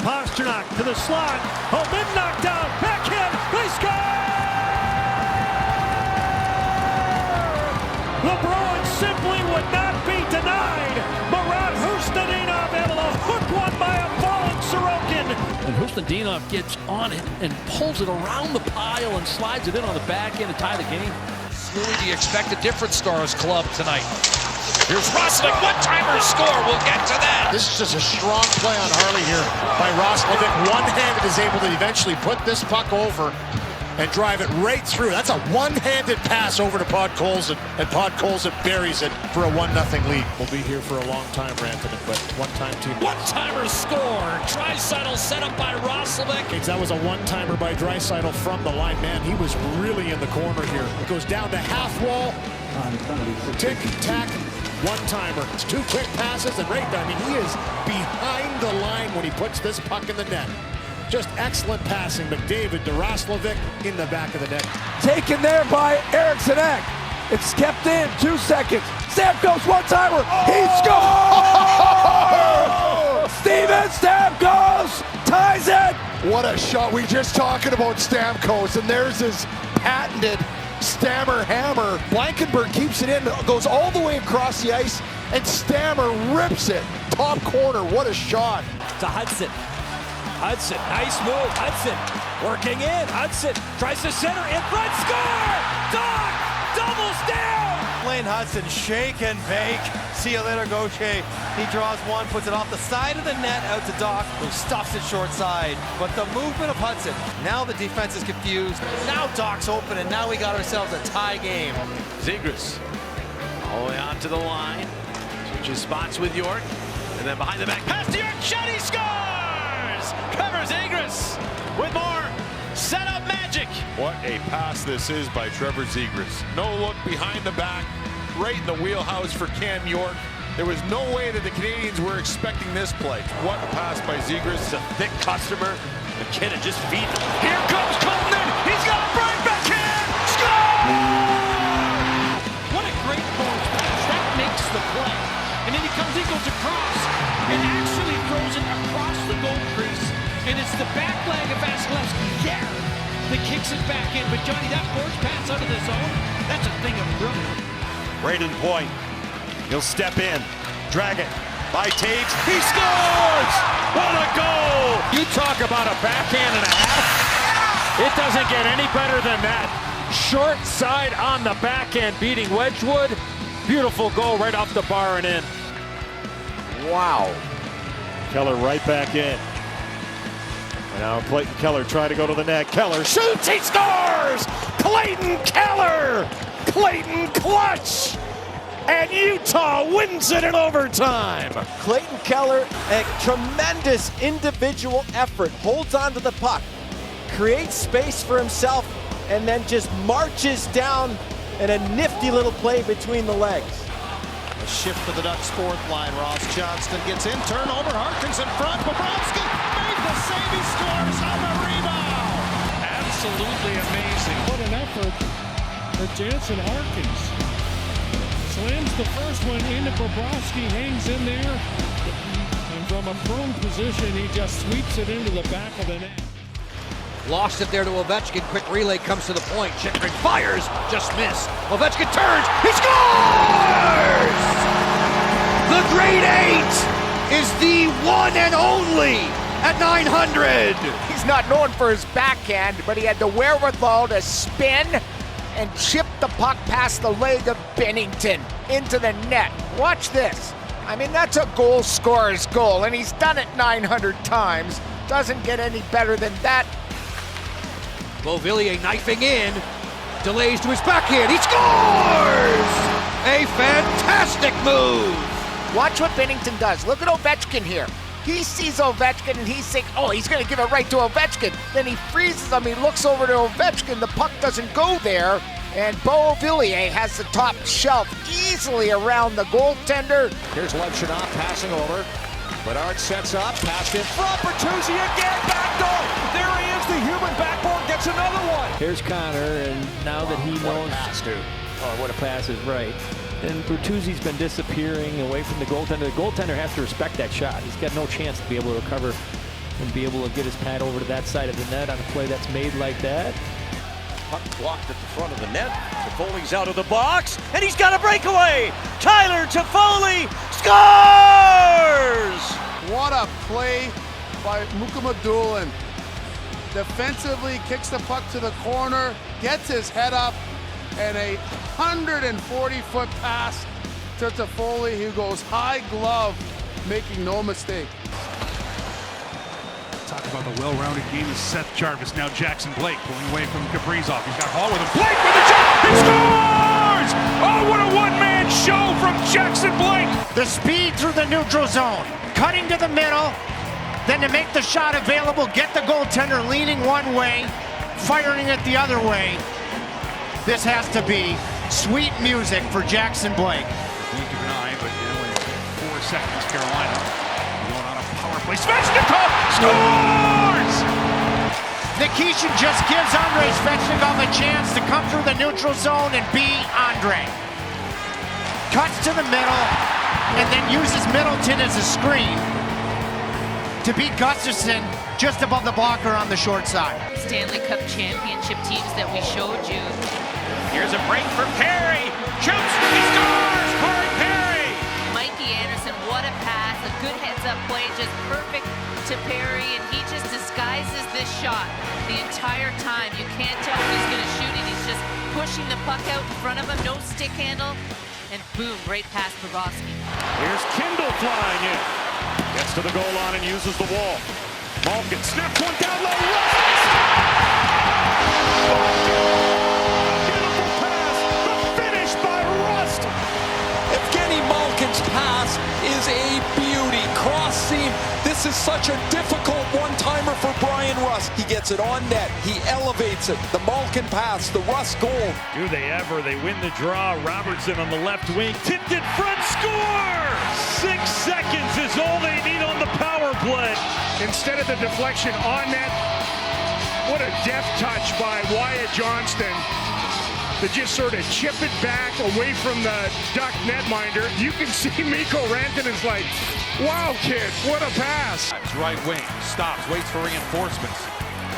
Pastrnak to the slot. Holman knocked down. Backhand. They score! The Bruins simply would not be denied. Marat Hustadinov able to hook one by a falling Sorokin. And Hustadinov gets on it and pulls it around the pile and slides it in on the back end to tie the game. Louis, do you expect a different Stars club tonight? Here's Roslovic, one-timer score. We'll get to that. This is just a strong play on Harley here by Roslovic. One-handed is able to eventually put this puck over and drive it right through. That's a one-handed pass over to Podkolzin, and Podkolzin buries it for a 1-0 lead. We'll be here for a long time, Rantanen, but one-time team. One-timer score. Draisaitl set up by Roslovic. That was a one-timer by Draisaitl from the line. Man, he was really in the corner here. It goes down to half wall. Tick-tack, one-timer. It's two quick passes, and right there, I mean, he is behind the line when he puts this puck in the net. Just excellent passing. McDavid to Roslovic in the back of the net. Taken there by Eriksson Ek. It's kept in, 2 seconds. Stamkos, one-timer. He scores! Steven Stamkos ties it! What a shot. We just talking about Stamkos, and there's his patented Stammer hammer. Blankenburg keeps it in, goes all the way across the ice, and Stammer rips it. Top corner, what a shot. To Hudson. Hudson, nice move. Hudson working in. Hudson tries to center in front. Score! Doc doubles down. Lane Hudson shake and bake. See you later, Gaucher. He draws one, puts it off the side of the net out to Doc, who stuffs it short side. But the movement of Hudson. Now the defense is confused. Now Doc's open, and now we got ourselves a tie game. Zegras all the way onto the line. Switches spots with York. And then behind the back pass to York. Shot, he scores! Covers Zegras with more setup magic. What a pass this is by Trevor Zegras. No look behind the back, right in the wheelhouse for Cam York. There was no way that the Canadians were expecting this play. What a pass by Zegras. It's a thick customer. McKinnon just feeds it. Here comes Colton. He's got a right backhand. Score! What a great forward pass. That makes the play. And then he goes across and actually throws it across the goal crease. And it's the back leg of Vasilevsky there that kicks it back in. But Johnny, that force pass out of the zone, that's a thing of brilliance. Braden Point. He'll step in. Drag it by Taves. He scores! What a goal! You talk about a backhand and a half. It doesn't get any better than that. Short side on the backhand beating Wedgwood. Beautiful goal right off the bar and in. Wow. Keller right back in. And now Clayton Keller trying to go to the net. Keller shoots, he scores! Clayton Keller! Clayton clutch! And Utah wins it in overtime. Clayton Keller, a tremendous individual effort, holds on to the puck, creates space for himself, and then just marches down in a nifty little play between the legs. A shift to the Ducks' fourth line. Ross Johnston gets in, turnover, Harkins in front. Bobrovsky made the save, he scores on the rebound. Absolutely amazing. What an effort for Jansen Harkins. Slams the first one into Bobrovsky, hangs in there. And from a prone position, he just sweeps it into the back of the net. Lost it there to Ovechkin. Quick relay comes to the point. Chychrun fires. Just missed. Ovechkin turns. He scores! The Great Eight is the one and only at 900. He's not known for his backhand, but he had the wherewithal to spin and chip the puck past the leg of Bennington into the net. Watch this. I mean, that's a goal scorer's goal, and he's done it 900 times. Doesn't get any better than that. Beauvillier knifing in, delays to his backhand, he scores! A fantastic move! Watch what Bennington does. Look at Ovechkin here. He sees Ovechkin and he's thinking, oh, he's gonna give it right to Ovechkin. Then he freezes him, he looks over to Ovechkin, the puck doesn't go there, and Beauvillier has the top shelf easily around the goaltender. Here's Levchinov passing over. Bedard sets up, passed in front, Bertuzzi again, backdoor. There he is, the human backboard gets another one. Here's Connor, and now that he knows what a pass is right. And Bertuzzi's been disappearing away from the goaltender. The goaltender has to respect that shot. He's got no chance to be able to recover and be able to get his pad over to that side of the net on a play that's made like that. Puck blocked at the front of the net. Toffoli's out of the box, and he's got a breakaway. Tyler Toffoli scores! What a play by Mukhamadullin. Defensively kicks the puck to the corner, gets his head up, and a 140-foot pass to Toffoli, who goes high glove, making no mistake. Talk about the well-rounded game of Seth Jarvis. Now Jackson Blake pulling away from Kaprizov. He's got Hall with him. Blake with the shot. He scores! Oh, what a one-man show from Jackson Blake. The speed through the neutral zone, cutting to the middle, then to make the shot available, get the goaltender leaning one way, firing it the other way. This has to be sweet music for Jackson Blake. Blink of an eye, but now in 4 seconds, Carolina going on a power play. Svechnikov scores! Nikishin just gives Andrei Svechnikov a chance to come through the neutral zone and beat Andrei. Cuts to the middle and then uses Middleton as a screen to beat Gustafsson just above the blocker on the short side. Stanley Cup championship teams that we showed you. Here's a break for Perry. Shoots, he scores! Corey Perry! Mikey Anderson, what a pass, a good heads-up play, just perfect to Perry, and he just disguises this shot the entire time. You can't tell when he's going to shoot it. He's just pushing the puck out in front of him, no stick handle, and boom, great pass for Bobrovsky. Here's Kindle flying in. Gets to the goal line and uses the wall. Malkin snaps one down low. Beautiful pass. The finish by Rust. Evgeny Malkin's pass is a beauty. Cross seam. This is such a difficult one-timer for Brian Rust. He gets it on net. He elevates it. The Malkin pass, the Rust goal. Do they ever? They win the draw. Robertson on the left wing. Tipped it front, score! 6 seconds is all they need on the power play. Instead of the deflection on net, what a deft touch by Wyatt Johnston to just sort of chip it back away from the Duck netminder. You can see Mikko Rantanen's like, wow, kid, what a pass. Right wing, stops, waits for reinforcements.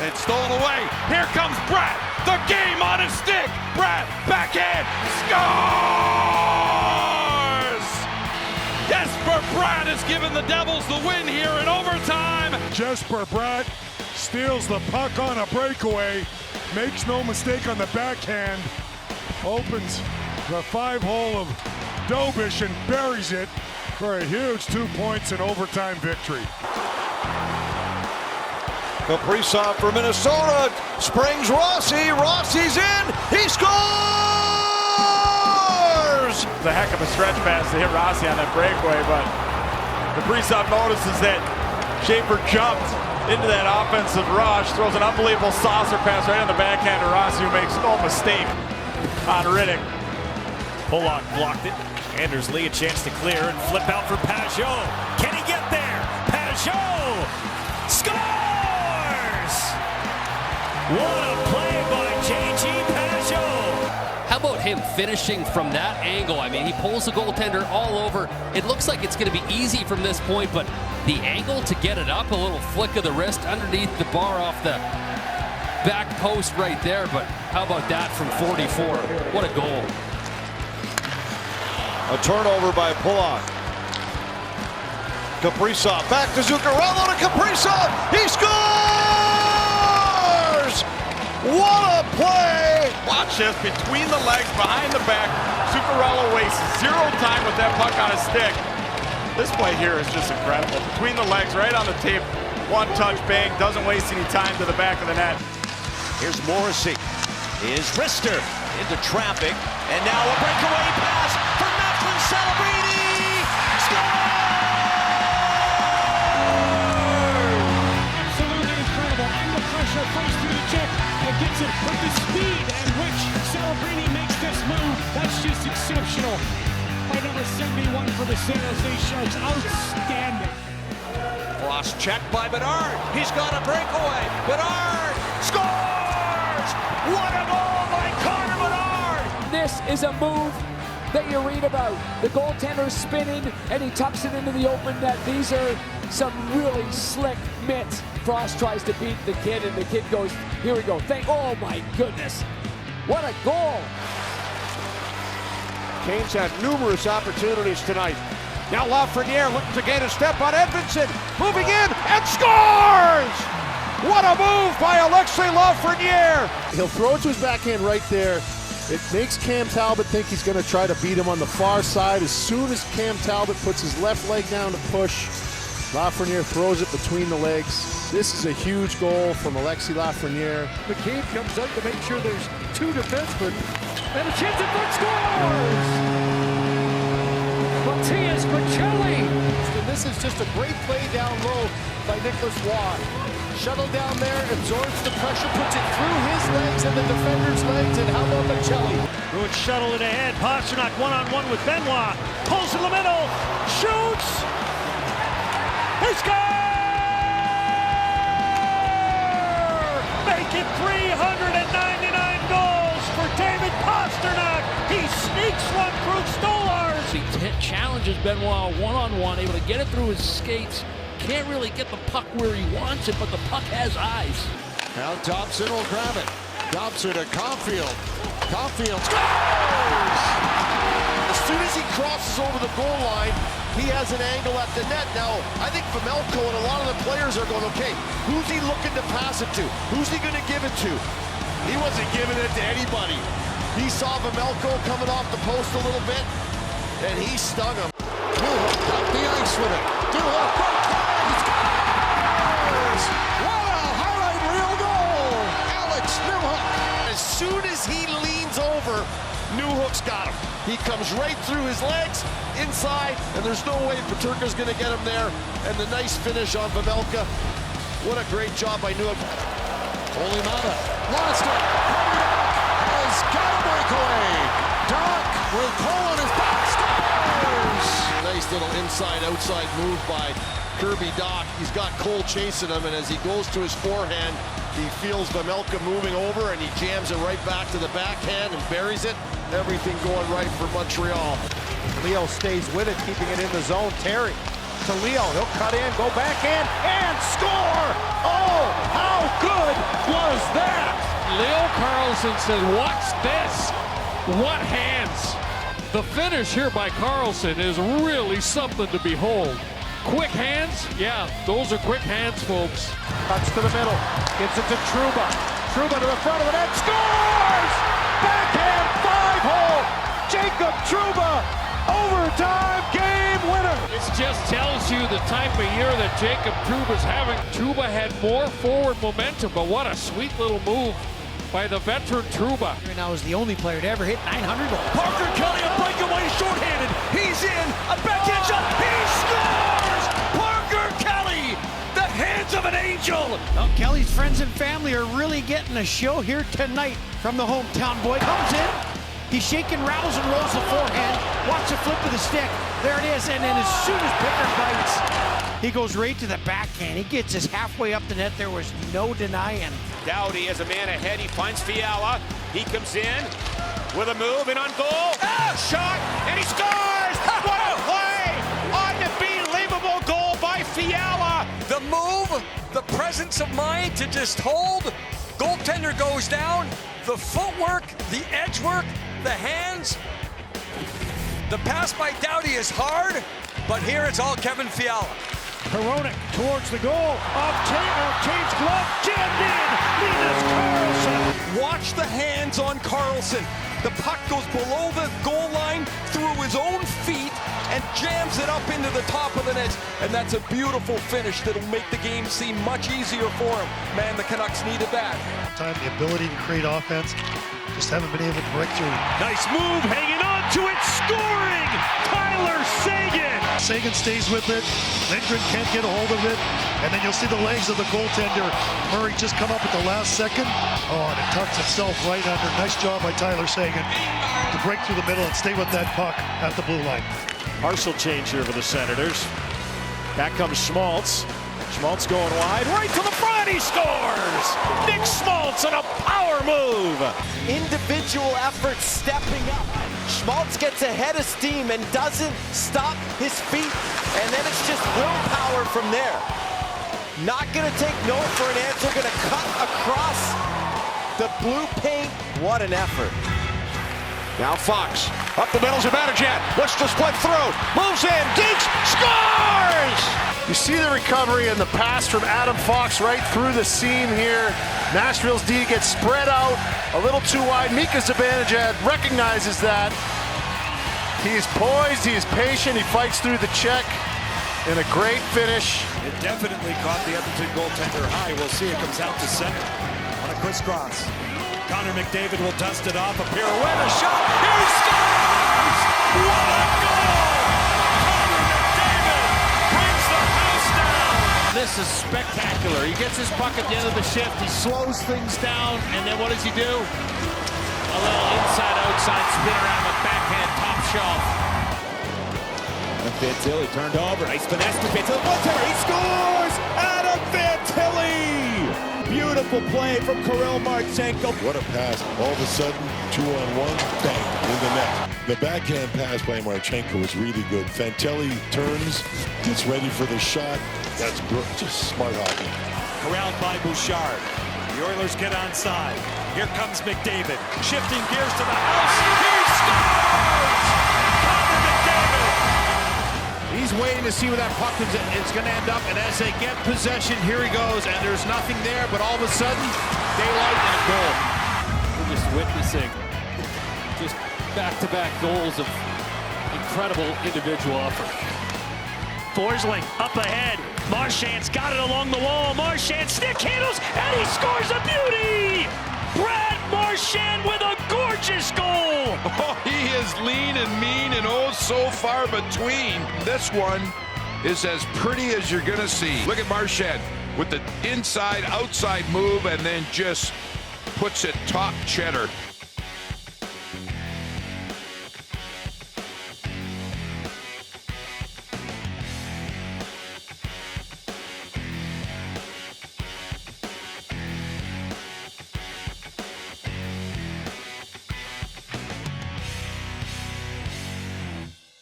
It's stolen away. Here comes Bratt. The game on his stick. Bratt, backhand, scores! Jesper Bratt has given the Devils the win here in overtime. Jesper Bratt steals the puck on a breakaway, makes no mistake on the backhand, opens the 5-hole of Dobish and buries it for a huge 2 points in overtime victory. Kaprizov for Minnesota springs Rossi. Rossi's in. He scores! It's a heck of a stretch pass to hit Rossi on that breakaway, but Kaprizov notices that Schaefer jumped into that offensive rush, throws an unbelievable saucer pass right on the backhand to Rossi, who makes no mistake on Riddick. Pollock blocked it. Anders Lee a chance to clear and flip out for Pajot. Can he get there? Pajot scores! What a play by J.G. Pajot. How about him finishing from that angle? I mean, he pulls the goaltender all over. It looks like it's going to be easy from this point, but the angle to get it up, a little flick of the wrist underneath the bar off the back post right there. But how about that from 44? What a goal. A turnover by Pollock. Kaprizov back to Zuccarello to Kaprizov. He scores! What a play! Watch this, between the legs, behind the back. Zuccarello wastes 0 time with that puck on his stick. This play here is just incredible. Between the legs, right on the tape. One touch, bang, doesn't waste any time to the back of the net. Here's Morrissey. Is Rister into traffic, and now a breakaway pass for Macklin Celebrini. Absolutely incredible. Under pressure, first through the check, and gets it with the speed at which Celebrini makes this move. That's just exceptional. By number 71 for the San Jose Sharks. Outstanding. Cross check by Bedard. He's got a breakaway. Bedard scores! What a goal by Connor Bedard! This is a move that you read about. The goaltender's spinning and he tucks it into the open net. These are some really slick mitts. Frost tries to beat the kid, and the kid goes, here we go. Oh my goodness. What a goal. Canes had numerous opportunities tonight. Now Lafreniere looking to gain a step on Edmondson. Moving in and scores! What a move by Alexis Lafreniere! He'll throw it to his backhand right there. It makes Cam Talbot think he's going to try to beat him on the far side. As soon as Cam Talbot puts his left leg down to push, Lafreniere throws it between the legs. This is a huge goal from Alexis Lafreniere. McCabe comes out to make sure there's two defensemen. And a chance at front scores! Matias Pacelli! And this is just a great play down low by Nicholas Waugh. Shuttle down there, absorbs the pressure, puts it through his legs and the defender's legs, and how about Pacelli? Bruins shuttle it ahead. Pasternak one-on-one with Benoit. Pulls in the middle. Shoots! He scores! Make it 399 goals for David Pasternak. He sneaks one through Stolarz. He challenges Benoit one-on-one, able to get it through his skates. Can't really get the puck where he wants it, but the puck has eyes. Now Dobson will grab it. Dobson to Caulfield. Caulfield scores! As soon as he crosses over the goal line, he has an angle at the net. Now, I think Vejmelka and a lot of the players are going, okay, who's he looking to pass it to? Who's he going to give it to? He wasn't giving it to anybody. He saw Vejmelka coming off the post a little bit, and he stung him. Newhook up the ice with it. Newhook. As soon as he leans over, Newhook's got him. He comes right through his legs, inside, and there's no way Peterka's going to get him there. And the nice finish on Vejmelka. What a great job by Newhook. Olimata lost it. Has got a breakaway. Doc with pull on his back. Scores! Nice little inside-outside move by Kirby Dach. He's got Cole chasing him, and as he goes to his forehand, he feels Vejmelka moving over, and he jams it right back to the backhand and buries it. Everything going right for Montreal. Leo stays with it, keeping it in the zone. Terry to Leo. He'll cut in, go backhand, and score! Oh, how good was that? Leo Carlson said, watch this. What hands. The finish here by Carlson is really something to behold. Quick hands? Yeah, those are quick hands, folks. Cuts to the middle, gives it to Trouba. Trouba to the front of the net, scores! Backhand 5-hole! Jacob Trouba, overtime game winner! It just tells you the type of year that Jacob Trouba's having. Trouba had more forward momentum, but what a sweet little move by the veteran Trouba. Right now is the only player to ever hit 900 goals. Parker Kelly, a breakaway, shorthanded. He's in, a backhand shot, he scores! Parker Kelly, the hands of an angel. Well, Kelly's friends and family are really getting a show here tonight from the hometown boy. Comes in, he's shaking, rattles, and rolls the forehand. Watch the flip of the stick. There it is, and then as soon as Pickard bites, he goes right to the backhand. He gets us halfway up the net. There was no denying. Dowdy has a man ahead. He finds Fiala. He comes in with a move and on goal. Shot, and he scores! What a play! Unbelievable goal by Fiala. The move, the presence of mind to just hold. Goaltender goes down. The footwork, the edge work, the hands. The pass by Dowdy is hard, but here it's all Kevin Fiala. Hronek towards the goal of Taves glove, jammed in, Linus Karlsson. Watch the hands on Karlsson. The puck goes below the goal line through his own feet and jams it up into the top of the net. And that's a beautiful finish that'll make the game seem much easier for him. Man, the Canucks needed that. Time, the ability to create offense, just haven't been able to break through. Nice move, hanging on to it, scoring! Tyler Seguin! Seguin stays with it. Lindgren can't get a hold of it. And then you'll see the legs of the goaltender. Murray just come up at the last second. Oh, and it tucks itself right under. Nice job by Tyler Seguin to break through the middle and stay with that puck at the blue line. Partial change here for the Senators. Back comes Schmaltz. Schmaltz going wide, right to the front, he scores! Nick Schmaltz on a power move! Individual effort stepping up. Schmaltz gets ahead of steam and doesn't stop his feet, and then it's just willpower from there. Not going to take no for an answer. Going to cut across the blue paint. What an effort. Now Fox, up the middle, Zibanejad, looks to split through, moves in, digs, scores! You see the recovery and the pass from Adam Fox right through the seam here. Nashville's D gets spread out a little too wide. Mika Zibanejad recognizes that. He's poised, he's patient, he fights through the check. And a great finish. It definitely caught the Edmonton goaltender high. We'll see it comes out to center on a crisscross. Connor McDavid will dust it off. A pirouette, a shot. He scores! What a goal! Connor McDavid brings the house down. This is spectacular. He gets his puck at the end of the shift. He slows things down, and then what does he do? A little inside-outside spin around with backhand top shelf. And Fantilli turned over. Nice finesse to Fantilli. He scores! Adam Fantilli! Beautiful play from Kirill Marchenko. What a pass. All of a sudden, 2-on-1, bang, in the net. The backhand pass by Marchenko was really good. Fantilli turns, gets ready for the shot. That's just smart hockey. Corralled by Bouchard. The Oilers get onside. Here comes McDavid. Shifting gears to the house. He scores! Connor McDavid! He's waiting to see where that puck is going to end up, and as they get possession, here he goes, and there's nothing there, but all of a sudden, daylight and a goal. We're just witnessing just back-to-back goals of incredible individual effort. Forsling up ahead. Marchand's got it along the wall. Marchand stick handles, and he scores a beauty! Brad Marchand with a gorgeous goal! Oh, he is lean and mean and oh so far between. This one is as pretty as you're going to see. Look at Marchand with the inside-outside move and then just puts it top cheddar.